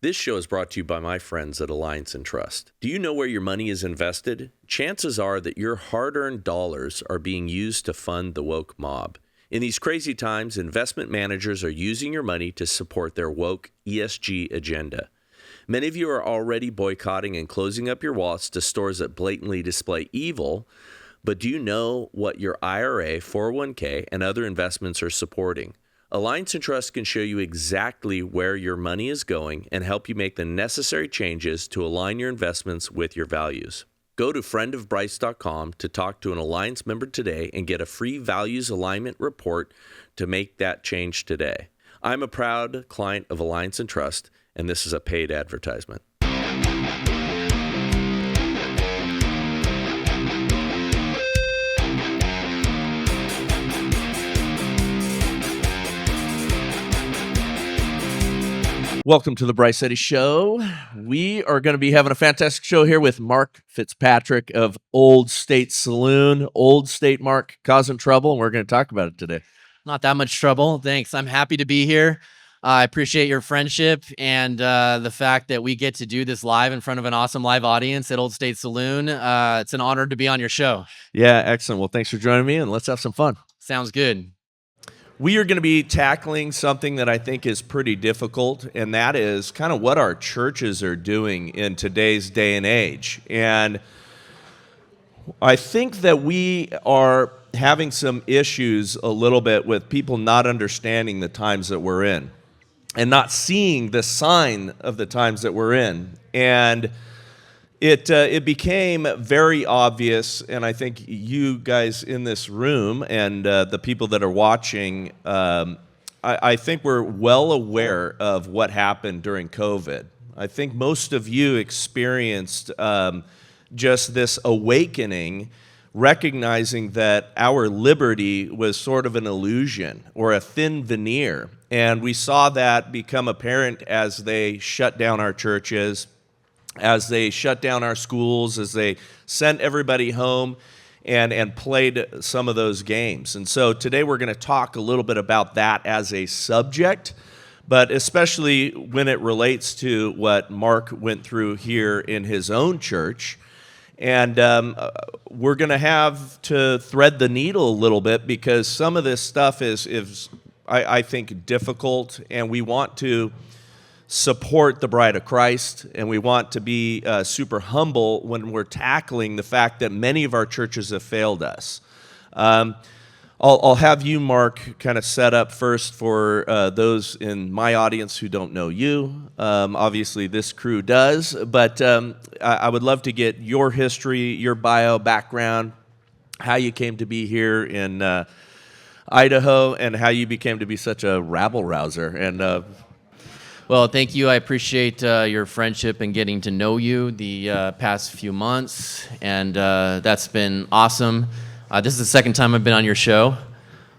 This show is brought to you by my friends at Alliance and Trust. Do you know where your money is invested? Chances are that your hard-earned dollars are being used to fund the woke mob. In these crazy times, investment managers are using your money to support their woke ESG agenda. Many of you are already boycotting and closing up your wallets to stores that blatantly display evil, but do you know what your IRA, 401k, and other investments are supporting? Alliance and Trust can show you exactly where your money is going and help you make the necessary changes to align your investments with your values. Go to friendofbryce.com to talk to an Alliance member today and get a free values alignment report to make that change today. I'm a proud client of Alliance and Trust, and this is a paid advertisement. Welcome to the Bryce Eddy Show. We are going to be having a fantastic show here with Mark Fitzpatrick of Old State Saloon. Old State, Mark, causing trouble, and we're going to talk about it today. Not that much trouble. Thanks. I'm happy to be here. I appreciate your friendship and the fact that we get to do this live in front of an awesome live audience at Old State Saloon. It's an honor to be on your show. Yeah, excellent. Well, thanks for joining me, and let's have some fun. Sounds good. We are going to be tackling something that I think is pretty difficult, and that is kind of what our churches are doing in today's day and age. And I think that we are having some issues a little bit with people not understanding the times that we're in and not seeing the sign of the times that we're in. And it became very obvious, and I think you guys in this room and the people that are watching, I think we're well aware of what happened during COVID. I think most of you experienced just this awakening, recognizing that our liberty was sort of an illusion or a thin veneer. And we saw that become apparent as they shut down our churches, as they shut down our schools, as they sent everybody home and played some of those games. And so today we're going to talk a little bit about that as a subject, but especially when it relates to what Mark went through here in his own church. And we're going to have to thread the needle a little bit because some of this stuff is I think, difficult, and we want to support the bride of Christ, and we want to be super humble when we're tackling the fact that many of our churches have failed us. I'll have you, Mark, kind of set up first for those in my audience who don't know you. Obviously, this crew does, but I would love to get your history, your bio, background, how you came to be here in Idaho, and how you became to be such a rabble-rouser. And Well, thank you. I appreciate your friendship and getting to know you the past few months, and that's been awesome. This is the second time I've been on your show.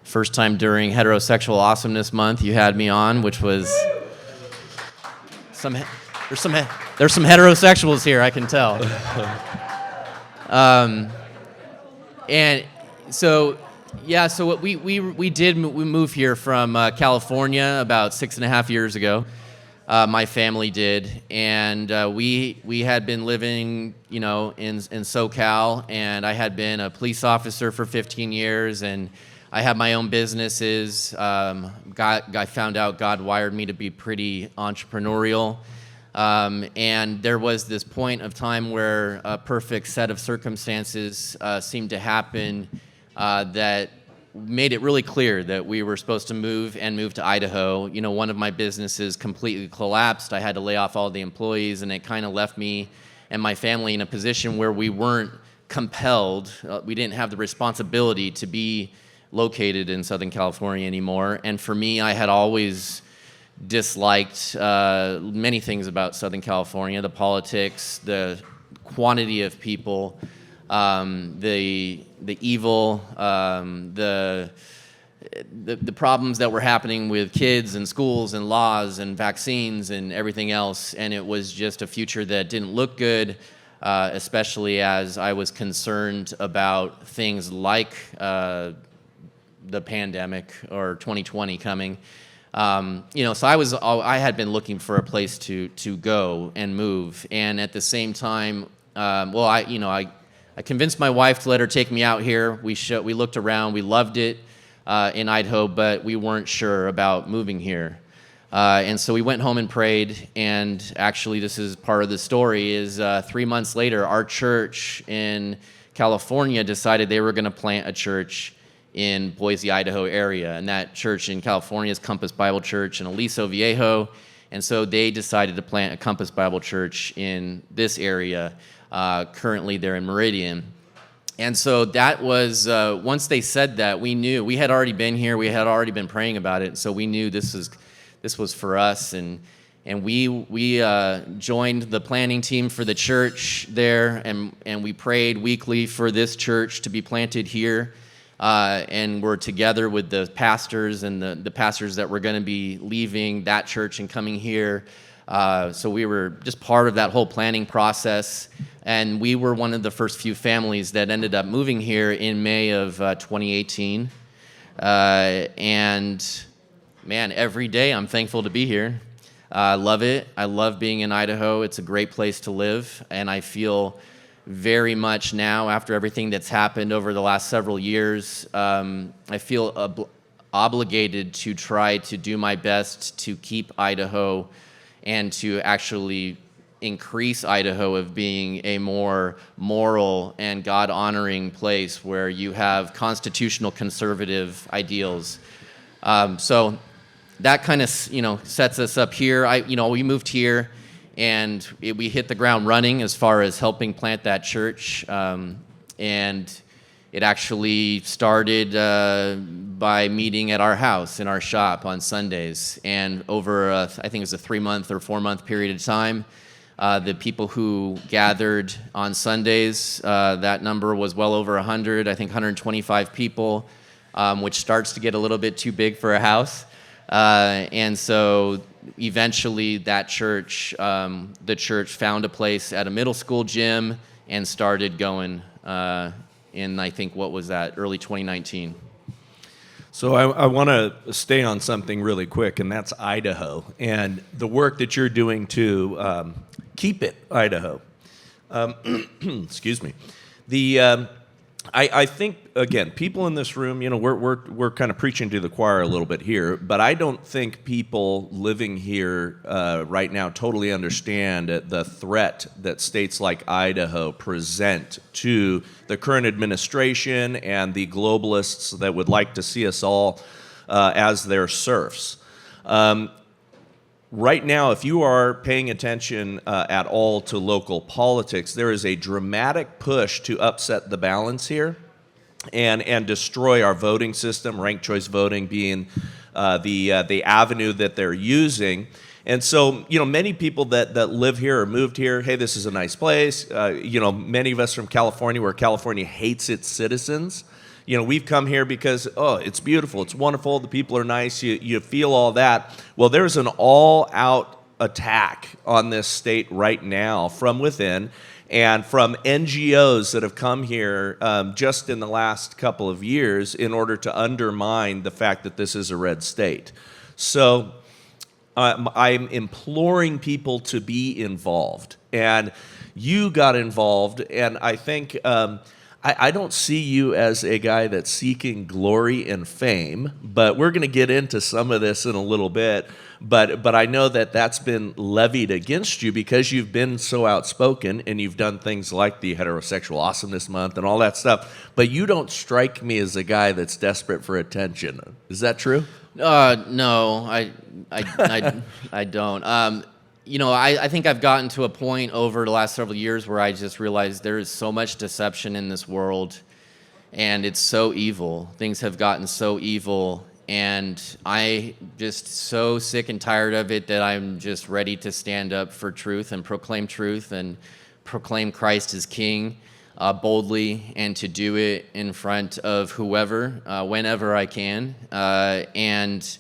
First time during Heterosexual Awesomeness Month, you had me on, which was there's some heterosexuals here, I can tell. And so. Yeah, so what we moved here from California about 6.5 years ago. My family did, and we had been living, in SoCal, and I had been a police officer for 15 years, and I had my own businesses. I found out God wired me to be pretty entrepreneurial, and there was this point of time where a perfect set of circumstances seemed to happen. That made it really clear that we were supposed to move to Idaho. One of my businesses completely collapsed. I had to lay off all the employees, and it kind of left me and my family in a position where we weren't compelled. We didn't have the responsibility to be located in Southern California anymore. And for me, I had always disliked many things about Southern California: the politics, the quantity of people, the evil, the problems that were happening with kids and schools and laws and vaccines and everything else. And it was just a future that didn't look good, especially as I was concerned about things like the pandemic or 2020 coming. So I had been looking for a place to go and move, and at the same time, I convinced my wife to let her take me out here. We looked around, we loved it in Idaho, but we weren't sure about moving here. And so we went home and prayed, and actually this is part of the story, is 3 months later, our church in California decided they were going to plant a church in Boise, Idaho area, and that church in California is Compass Bible Church in Aliso Viejo, and so they decided to plant a Compass Bible Church in this area. Currently they're in Meridian. And so that was, once they said that, we knew, we had already been here, we had already been praying about it, so we knew this was for us, and we joined the planning team for the church there, and we prayed weekly for this church to be planted here, and we're together with the pastors and the pastors that were going to be leaving that church and coming here. So we were just part of that whole planning process, and we were one of the first few families that ended up moving here in May of 2018. And man, every day I'm thankful to be here. I love it. I love being in Idaho. It's a great place to live, and I feel very much now, after everything that's happened over the last several years, I feel obligated to try to do my best to keep Idaho and to actually increase Idaho of being a more moral and God-honoring place where you have constitutional conservative ideals. So that kind of, sets us up here. We moved here, and we hit the ground running as far as helping plant that church. And it actually started by meeting at our house in our shop on Sundays. And over, I think it was a 3-month or 4-month period of time, the people who gathered on Sundays, that number was well over 100, I think 125 people, which starts to get a little bit too big for a house. And so eventually that church, the church found a place at a middle school gym and started going in, I think, what was that, early 2019. So I want to stay on something really quick, and that's Idaho and the work that you're doing to keep it Idaho. Excuse me. I think, again, people in this room, we're kind of preaching to the choir a little bit here, but I don't think people living here right now totally understand the threat that states like Idaho present to the current administration and the globalists that would like to see us all as their serfs. Right now, if you are paying attention at all to local politics, there is a dramatic push to upset the balance here and destroy our voting system, ranked choice voting being the avenue that they're using. And so, many people that live here or moved here, hey, this is a nice place. Many of us from California, where California hates its citizens. We've come here because, it's beautiful, it's wonderful, the people are nice, you feel all that. Well, there's an all-out attack on this state right now from within and from NGOs that have come here just in the last couple of years in order to undermine the fact that this is a red state. So I'm imploring people to be involved. And you got involved, and I think... I don't see you as a guy that's seeking glory and fame, but we're going to get into some of this in a little bit. But I know that that's been levied against you because you've been so outspoken and you've done things like the Heterosexual Awesomeness Month and all that stuff. But you don't strike me as a guy that's desperate for attention. Is that true? No, I don't. I think I've gotten to a point over the last several years where I just realized there is so much deception in this world, and it's so evil. Things have gotten so evil, and I just so sick and tired of it that I'm just ready to stand up for truth and proclaim proclaim Christ as King boldly, and to do it in front of whoever, whenever I can, and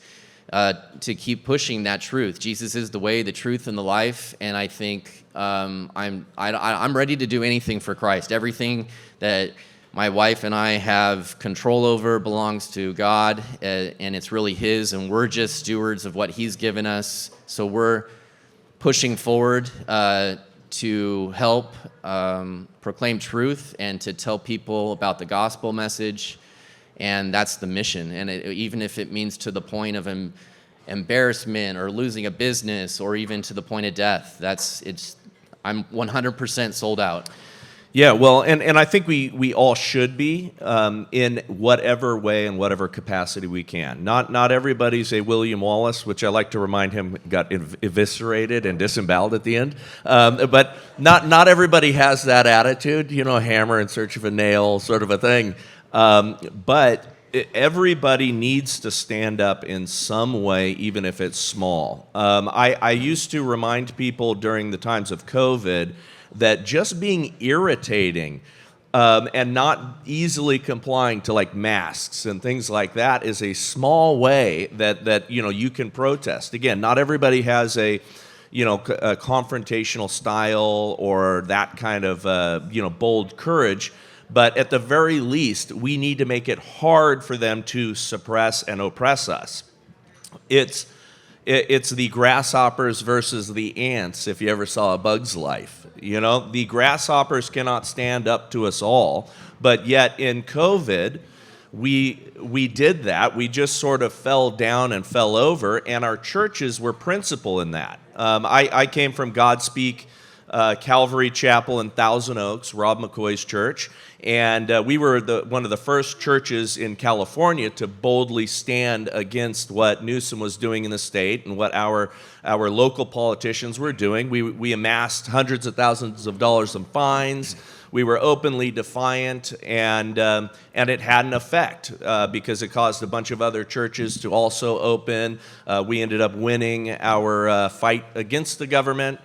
to keep pushing that truth. Jesus is the way, the truth, and the life, and I think I'm ready to do anything for Christ. Everything that my wife and I have control over belongs to God, and it's really His, and we're just stewards of what He's given us. So we're pushing forward to help proclaim truth and to tell people about the gospel message, and that's the mission. And even if it means to the point of embarrassment or losing a business or even to the point of death, I'm 100% sold out. Yeah, well, and I think we all should be in whatever way and whatever capacity we can. Not everybody's a William Wallace, which I like to remind him got eviscerated and disemboweled at the end. But not everybody has that attitude, hammer in search of a nail sort of a thing. But everybody needs to stand up in some way, even if it's small. I used to remind people during the times of COVID that just being irritating and not easily complying to like masks and things like that is a small way that you can protest. Again, not everybody has a confrontational style or that kind of bold courage, but at the very least, we need to make it hard for them to suppress and oppress us. It's the grasshoppers versus the ants, if you ever saw A Bug's Life. The grasshoppers cannot stand up to us all, but yet in COVID, we did that. We just sort of fell down and fell over, and our churches were principal in that. I came from Godspeak Calvary Chapel in Thousand Oaks, Rob McCoy's church, and we were one of the first churches in California to boldly stand against what Newsom was doing in the state and what our local politicians were doing. We amassed hundreds of thousands of dollars in fines. We were openly defiant, and it had an effect because it caused a bunch of other churches to also open. We ended up winning our fight against the government,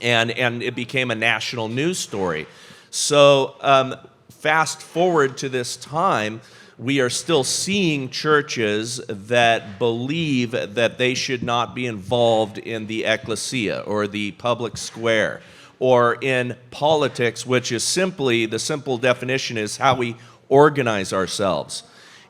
and it became a national news story. So fast forward to this time, we are still seeing churches that believe that they should not be involved in the ecclesia or the public square or in politics, which is the simple definition is how we organize ourselves.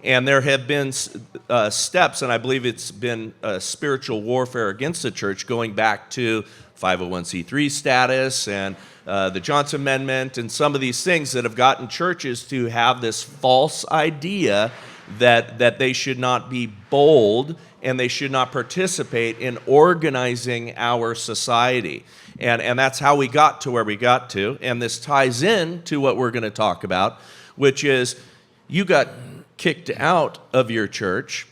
And there have been steps, and I believe it's been spiritual warfare against the church going back to 501c3 status and the Johnson Amendment and some of these things that have gotten churches to have this false idea that they should not be bold and they should not participate in organizing our society. And that's how we got to where we got to. And this ties in to what we're going to talk about, which is you got kicked out of your church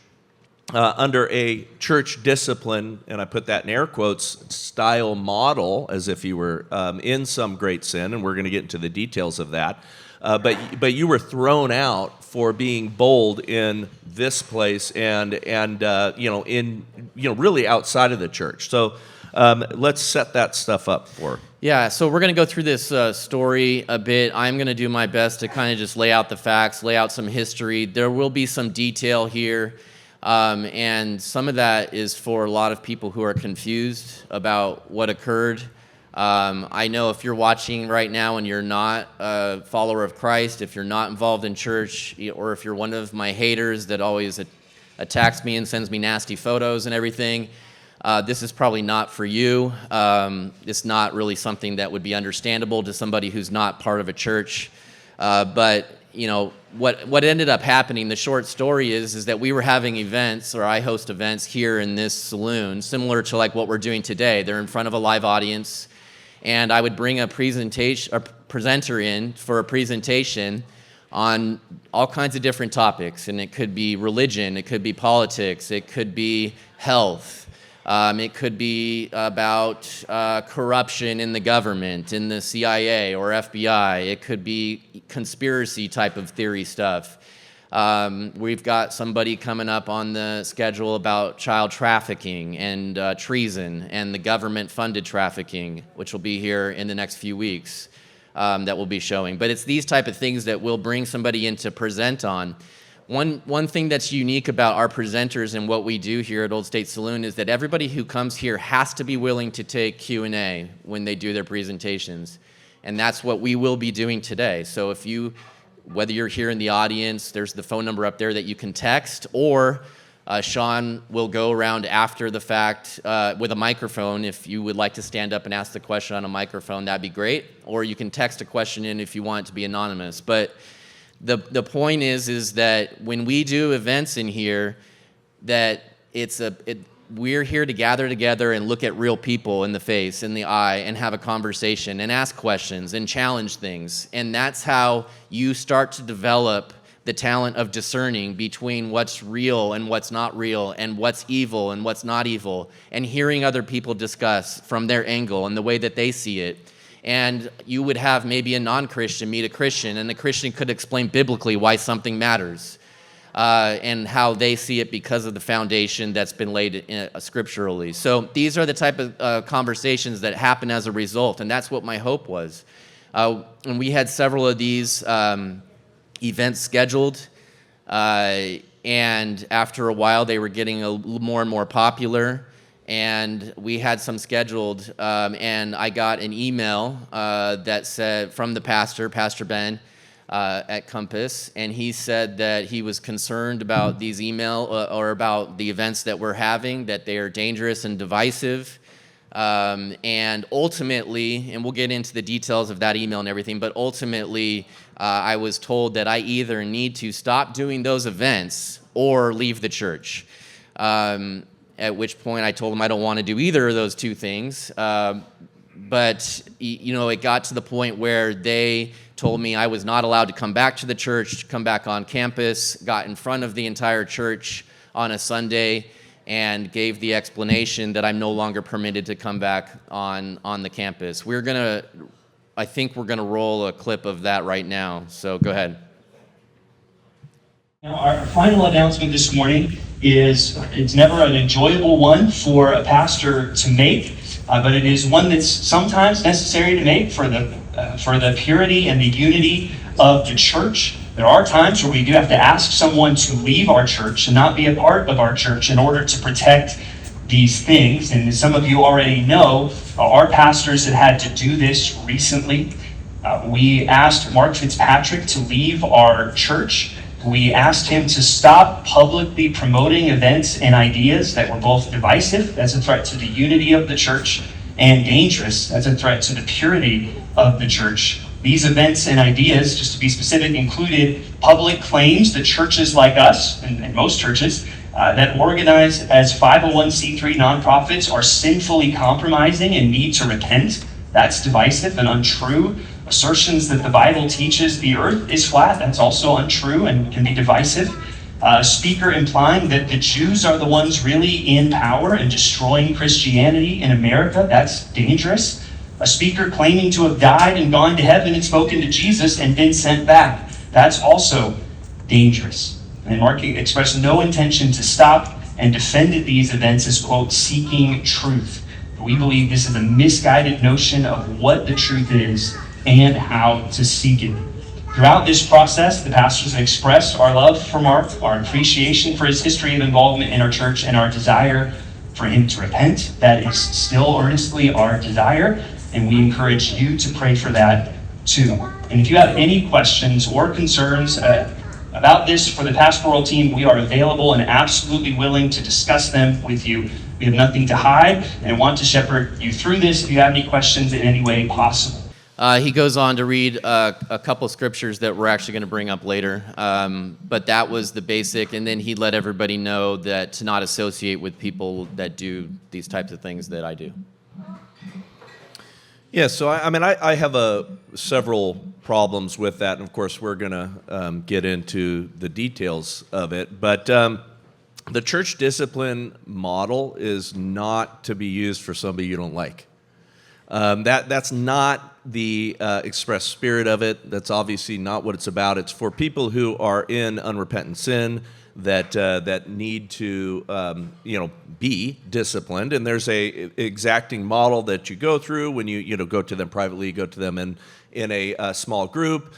under a church discipline, and I put that in air quotes, style model, as if you were in some great sin, and we're going to get into the details of that. But you were thrown out for being bold in this place and really outside of the church. So let's set that stuff up for. Yeah, so we're going to go through this story a bit. I'm going to do my best to kind of just lay out the facts, lay out some history. There will be some detail here. And some of that is for a lot of people who are confused about what occurred. I know if you're watching right now and you're not a follower of Christ, if you're not involved in church, or if you're one of my haters that always attacks me and sends me nasty photos and everything, this is probably not for you. It's not really something that would be understandable to somebody who's not part of a church. But what ended up happening, the short story is that we were having events, or I host events here in this saloon, similar to like what we're doing today. They're in front of a live audience, and I would bring a presenter in for a presentation on all kinds of different topics, and it could be religion, it could be politics, it could be health. It could be about corruption in the government, in the CIA or FBI. It could be conspiracy type of theory stuff. We've got somebody coming up on the schedule about child trafficking and treason and the government-funded trafficking, which will be here in the next few weeks that we'll be showing. But it's these type of things that we'll bring somebody in to present on. One thing that's unique about our presenters and what we do here at Old State Saloon is that everybody who comes here has to be willing to take Q&A when they do their presentations. And that's what we will be doing today. So if you whether you're here in the audience, there's the phone number up there that you can text, or Sean will go around after the fact with a microphone. If you would like to stand up and ask the question on a microphone, that'd be great. Or you can text a question in if you want it to be anonymous. But the point is that when we do events in here, that we're here to gather together and look at real people in the face, in the eye, and have a conversation and ask questions and challenge things. And that's how you start to develop the talent of discerning between what's real and what's not real, and what's evil and what's not evil, and hearing other people discuss from their angle and the way that they see it. And you would have maybe a non-Christian meet a Christian, and the Christian could explain biblically why something matters, and how they see it because of the foundation that's been laid scripturally. So these are the type of conversations that happen as a result, and that's what my hope was. And we had several of these events scheduled, and after a while they were getting more and more popular, and we had some scheduled, and I got an email that said, from the pastor, Pastor Ben, at Compass, and he said that he was concerned about these or about the events that we're having, that they are dangerous and divisive. And ultimately, and we'll get into the details of that email and everything, but ultimately, I was told that I either need to stop doing those events or leave the church. At which point I told him I don't want to do either of those two things. But, it got to the point where they told me I was not allowed to come back to the church, come back on campus, got in front of the entire church on a Sunday, and gave the explanation that I'm no longer permitted to come back on the campus. I think we're gonna roll a clip of that right now, so go ahead. Now, our final announcement this morning it's never an enjoyable one for a pastor to make, but it is one that's sometimes necessary to make for the purity and the unity of the church. There are times where we do have to ask someone to leave our church and not be a part of our church in order to protect these things. And as some of you already know, our pastors have had to do this recently. We asked Mark Fitzpatrick to leave our church. We asked him to stop publicly promoting events and ideas that were both divisive, as a threat to the unity of the church, and dangerous, as a threat to the purity of the church. These events and ideas, just to be specific, included public claims that churches like us, and most churches, that organize as 501c3 nonprofits are sinfully compromising and need to repent. That's divisive and untrue. Assertions that the Bible teaches the earth is flat, that's also untrue and can be divisive. A speaker implying that the Jews are the ones really in power and destroying Christianity in America, that's dangerous. A speaker claiming to have died and gone to heaven and spoken to Jesus and been sent back, that's also dangerous. And Mark expressed no intention to stop and defended these events as, quote, seeking truth. But we believe this is a misguided notion of what the truth is and how to seek it. Throughout this process, the pastors have expressed our love for Mark, our appreciation for his history of involvement in our church, and our desire for him to repent. That is still earnestly our desire, and we encourage you to pray for that too. And if you have any questions or concerns about this for the pastoral team, we are available and absolutely willing to discuss them with you. We have nothing to hide and want to shepherd you through this if you have any questions in any way possible. He goes on to read a couple scriptures that we're actually going to bring up later, but that was the basic, and then he let everybody know that to not associate with people that do these types of things that I do. Yeah, so I have several problems with that, and of course we're going to get into the details of it, but the church discipline model is not to be used for somebody you don't like. That's not the express spirit of it. That's obviously not what it's about. It's for people who are in unrepentant sin that need to be disciplined. And there's a exacting model that you go through when you go to them privately, go to them in a small group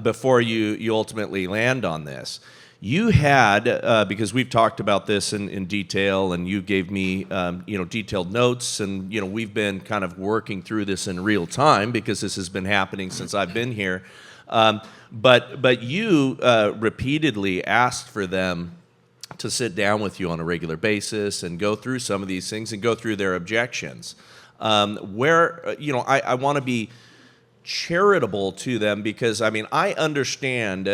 before you ultimately land on this. You had, because we've talked about this in detail, and you gave me, detailed notes, and, we've been kind of working through this in real time because this has been happening since I've been here. But you repeatedly asked for them to sit down with you on a regular basis and go through some of these things and go through their objections. I want to be charitable to them because, I mean, I understand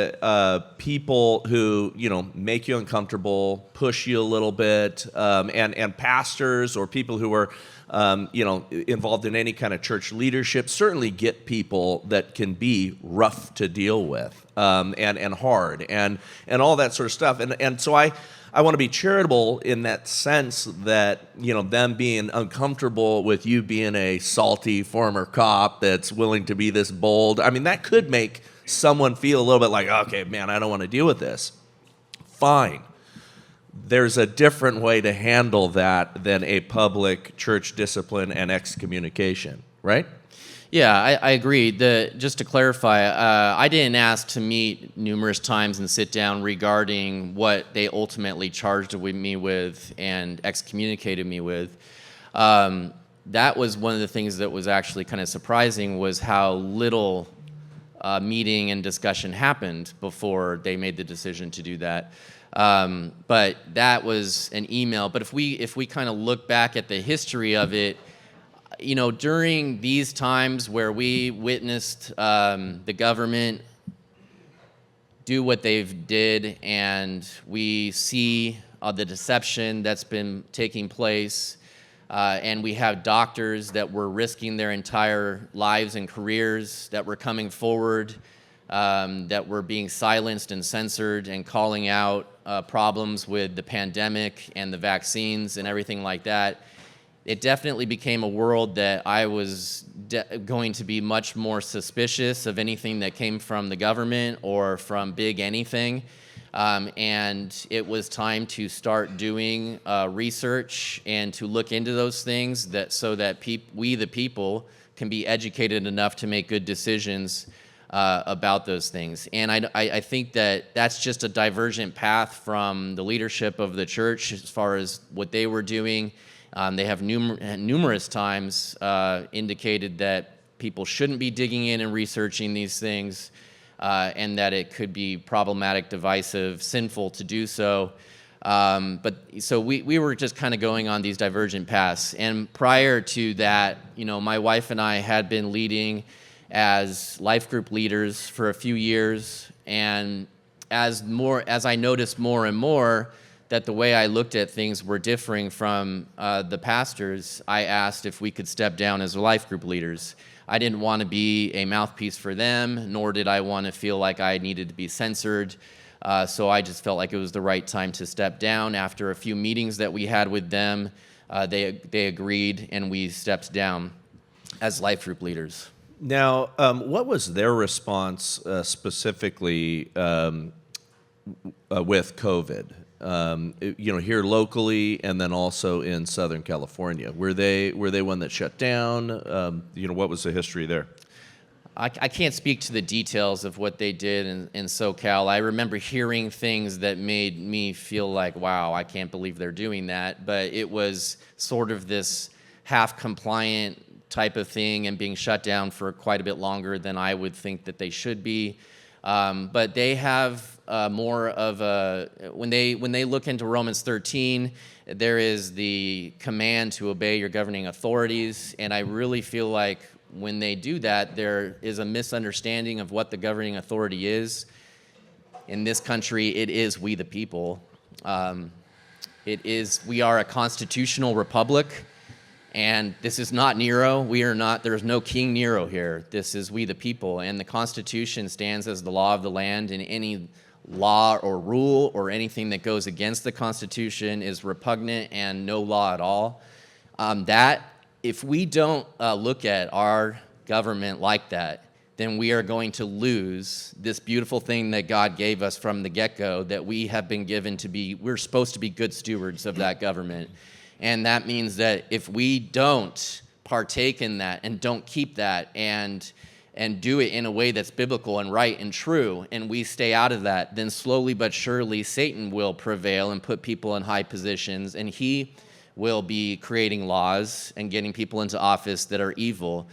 people who, make you uncomfortable, push you a little bit, and pastors or people who are, involved in any kind of church leadership certainly get people that can be rough to deal with, and hard and all that sort of stuff. And so I want to be charitable in that sense that, them being uncomfortable with you being a salty former cop that's willing to be this bold. I mean, that could make someone feel a little bit like, okay, man, I don't want to deal with this. Fine. There's a different way to handle that than a public church discipline and excommunication, right? Yeah, I agree. Just to clarify, I didn't ask to meet numerous times and sit down regarding what they ultimately charged me with and excommunicated me with. That was one of the things that was actually kind of surprising, was how little meeting and discussion happened before they made the decision to do that. But that was an email. But if we kind of look back at the history of it, during these times where we witnessed the government do what they've did, and we see the deception that's been taking place, and we have doctors that were risking their entire lives and careers that were coming forward, that were being silenced and censored and calling out problems with the pandemic and the vaccines and everything like that. It definitely became a world that I was going to be much more suspicious of anything that came from the government or from big anything. And it was time to start doing research and to look into those things so that we, the people, can be educated enough to make good decisions about those things. And I think that that's just a divergent path from the leadership of the church as far as what they were doing. They have numerous times indicated that people shouldn't be digging in and researching these things, and that it could be problematic, divisive, sinful to do so. But so we were just kind of going on these divergent paths. And prior to that, my wife and I had been leading as life group leaders for a few years, and as I noticed more and more that the way I looked at things were differing from the pastors, I asked if we could step down as life group leaders. I didn't want to be a mouthpiece for them, nor did I want to feel like I needed to be censored. So I just felt like it was the right time to step down. After a few meetings that we had with them, they agreed, and we stepped down as life group leaders. Now, what was their response specifically with COVID? Here locally, and then also in Southern California, were they one that shut down? What was the history there? I can't speak to the details of what they did in SoCal. I remember hearing things that made me feel like, wow, I can't believe they're doing that. But it was sort of this half-compliant type of thing and being shut down for quite a bit longer than I would think that they should be. But they have more of a, when they look into Romans 13, there is the command to obey your governing authorities, and I really feel like when they do that, there is a misunderstanding of what the governing authority is. In this country, it is we the people. We are a constitutional republic, and this is not Nero. There's no King Nero here. This is we the people, and the Constitution stands as the law of the land, and any law or rule or anything that goes against the Constitution is repugnant and no law at all. If we don't look at our government like that, then we are going to lose this beautiful thing that God gave us from the get-go, that we have been given we're supposed to be good stewards of that government. And that means that if we don't partake in that and don't keep that and do it in a way that's biblical and right and true, and we stay out of that, then slowly but surely Satan will prevail and put people in high positions, and he will be creating laws and getting people into office that are evil.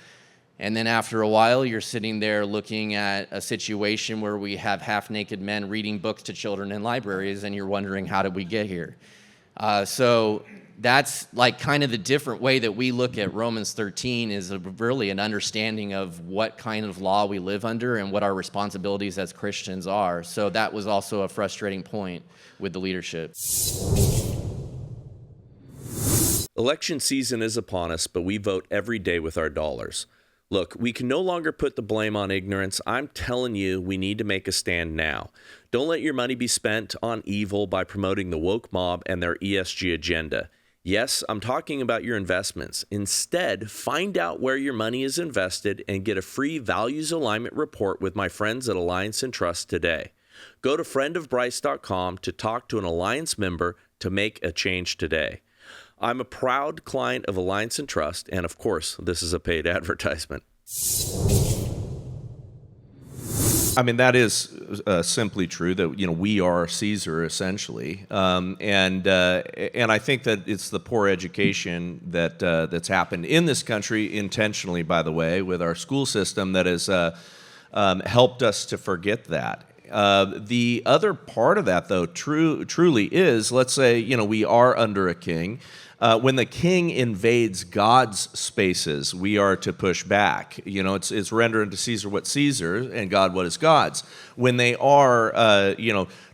And then after a while, you're sitting there looking at a situation where we have half-naked men reading books to children in libraries, and you're wondering, how did we get here? So that's like kind of the different way that we look at Romans 13 is really an understanding of what kind of law we live under and what our responsibilities as Christians are. So that was also a frustrating point with the leadership. Election season is upon us, but we vote every day with our dollars. Look, we can no longer put the blame on ignorance. I'm telling you, we need to make a stand now. Don't let your money be spent on evil by promoting the woke mob and their ESG agenda. Yes, I'm talking about your investments. Instead, find out where your money is invested and get a free values alignment report with my friends at Alliance and Trust today. Go to friendofbryce.com to talk to an Alliance member to make a change today. I'm a proud client of Alliance and Trust, and of course, this is a paid advertisement. I mean, that is simply true that, we are Caesar, essentially. And I think that it's the poor education that's happened in this country intentionally, by the way, with our school system that has helped us to forget that. The other part of that, though, truly is, let's say, we are under a king. When the king invades God's spaces, we are to push back. It's render unto Caesar what Caesar, and God what is God's. When they are,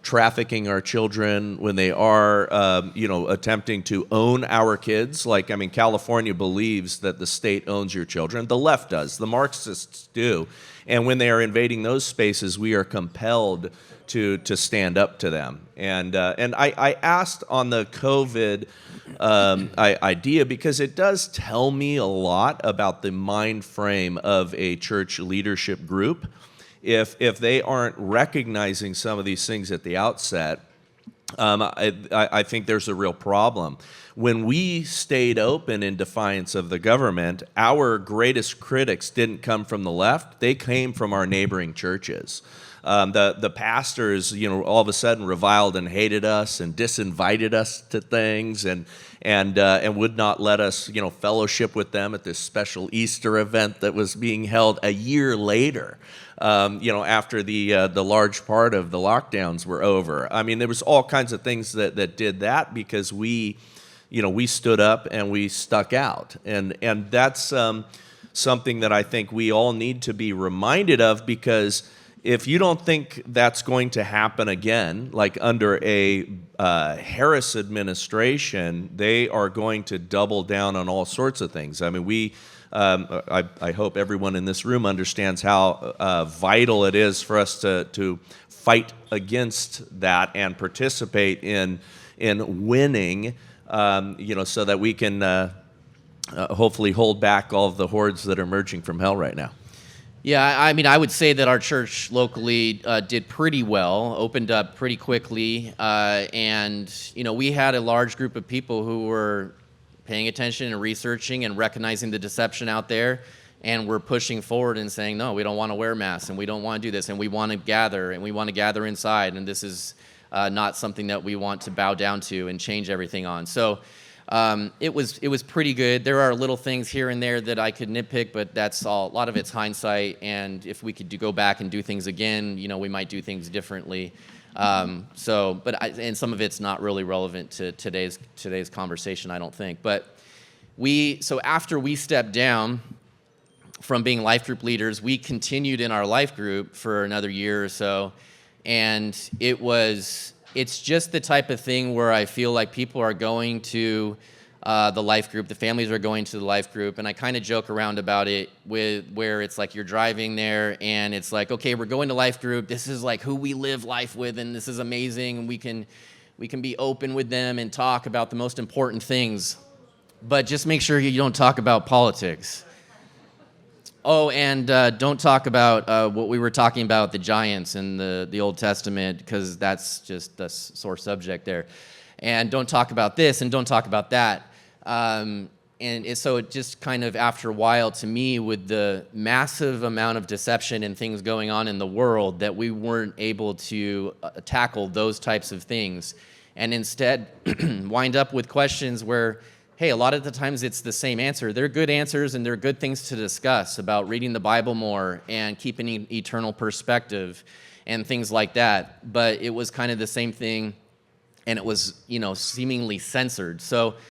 trafficking our children, when they are, attempting to own our kids, California believes that the state owns your children. The left does. The Marxists do. And when they are invading those spaces, we are compelled to stand up to them. And I asked on the COVID idea because it does tell me a lot about the mind frame of a church leadership group. If they aren't recognizing some of these things at the outset, I think there's a real problem. When we stayed open in defiance of the government, our greatest critics didn't come from the left. They came from our neighboring churches. The pastors, all of a sudden reviled and hated us and disinvited us to things and would not let us, fellowship with them at this special Easter event that was being held a year later, after the large part of the lockdowns were over. I mean, there was all kinds of things that did that because we stood up and we stuck out. And that's something that I think we all need to be reminded of, because if you don't think that's going to happen again, like under a Harris administration, they are going to double down on all sorts of things. I mean, I hope everyone in this room understands how vital it is for us to fight against that and participate in winning, so that we can hopefully hold back all of the hordes that are emerging from hell right now. Yeah, I mean, I would say that our church locally did pretty well, opened up pretty quickly, and, we had a large group of people who were paying attention and researching and recognizing the deception out there, and were pushing forward and saying, no, we don't want to wear masks, and we don't want to do this, and we want to gather, and we want to gather inside, and this is not something that we want to bow down to and change everything on. So it was pretty good. There are little things here and there that I could nitpick, but that's all. A lot of it's hindsight, and if we could go back and do things again, we might do things differently. And some of it's not really relevant to today's conversation, I don't think. But so after we stepped down from being life group leaders, we continued in our life group for another year or so, and it's just the type of thing where I feel like people are going to the life group, the families are going to the life group, and I kind of joke around about it where it's like you're driving there and it's like, okay, we're going to life group, this is like who we live life with, and this is amazing, and we can be open with them and talk about the most important things, but just make sure you don't talk about politics. Oh, and don't talk about what we were talking about, the giants in the Old Testament, because that's just a sore subject there. And don't talk about this, and don't talk about that. So it just kind of, after a while, to me, with the massive amount of deception and things going on in the world, that we weren't able to tackle those types of things, and instead wind up with questions where hey, a lot of the times it's the same answer. They're good answers and they're good things to discuss about reading the Bible more and keeping eternal perspective and things like that. But it was kind of the same thing, and it was, seemingly censored. So